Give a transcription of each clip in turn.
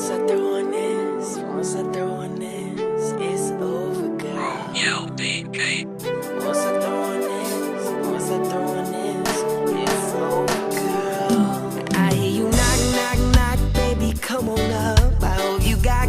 once I throw on this, it's over, girl. Yo, DK. Once I throw on this, it's over, girl. I hear you knock, knock, knock, baby, come on up. I hope you got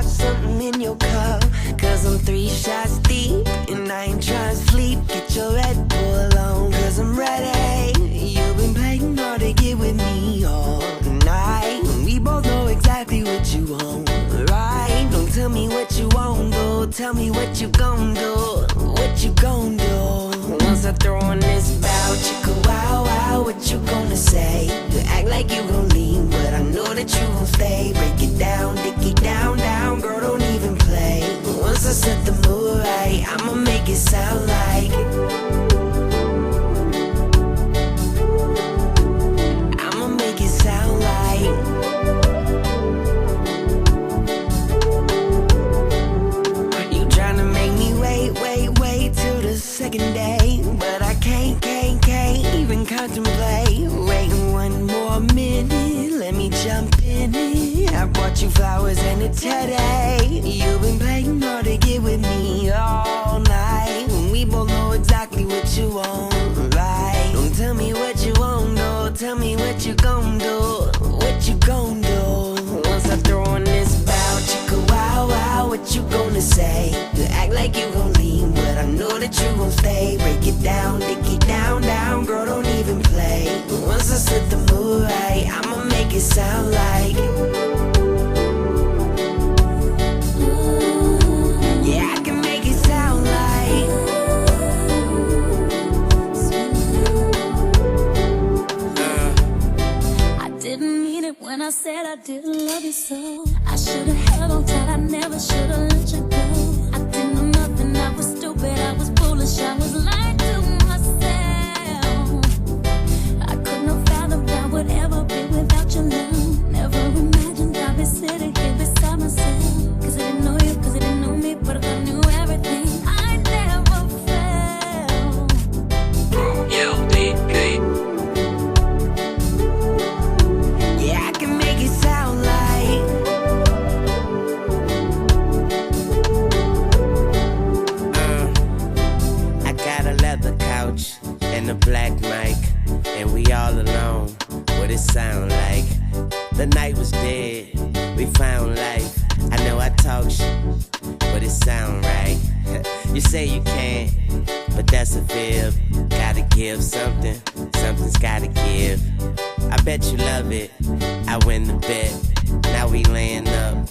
something in your cup. Cause I'm 3 shots deep, and I ain't trying to sleep. Get your Red Bull on, cause I'm ready. You've been playing hard to get with me all night. We both know exactly what you want, right? Don't tell me what you won't do. Tell me what you gon' do. What you gon' do? Once I throw on this bow, chicka wow wow, what you gonna say? You act like you gon' leave, but I know that you gon' stay. Break it down, dick it down, down, girl, don't even play. Once I set the mood right, I'ma make it sound like I'ma make it sound like you tryna make me wait till the second day. But I can't even contemplate waiting one more minute. Let me jump in it. I bought you flowers and a teddy. You've been playing hard to get with me all night. We both know exactly what you want, right? Don't tell me what you won't do. Tell me what you gon' do. What you gon' do? Once I throw on this bow, chicka wow wow, what you gonna say? You act like you gon' leave, but I know that you gon' stay. Break it down, dick it down, down, girl, don't even play. Once I set the mood right, I'ma make it sound like yeah, I can make it sound like I didn't mean it when I said I didn't love you so. I should've held on tight, I never should've let you go. I didn't know nothing, I was stupid, I was foolish, I was lying to myself. I couldn't have fathomed I would ever be without your love. Never imagined I'd be sitting here beside myself. Cause I didn't know you, cause I didn't know me, but I knew everything. I never felt. Yo, DK. yeah, I can make it sound like I got a leather couch and a black mic, and we all alone. What it sound like? The night was dead, we found life. I know I talk shit, but it sound right. You say you can't, but that's a fib. Gotta give something, something's gotta give. I bet you love it, I win the bet. Now we laying up,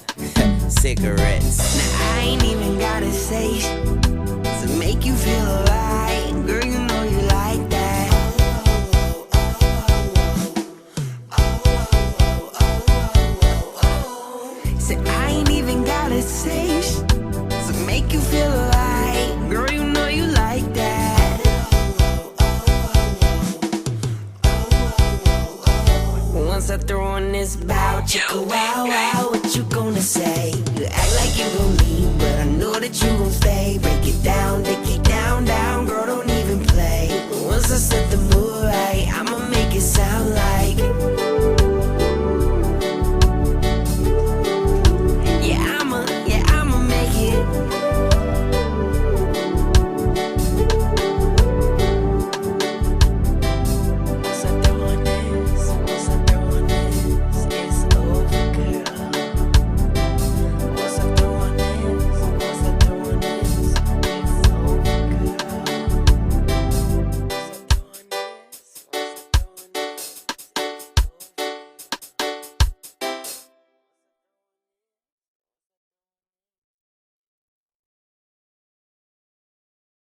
cigarettes. Now I ain't even gotta say to make you feel alright. Girl, you know you like that. Said I ain't even gotta say to make you feel alright. Girl, you know you like that. Once I throw on this bow, chicka wow wow, what you gonna say? You act like you gon' leave, but I know that you gon' stay. Break it down, dick it down, down, girl, don't even play. Once I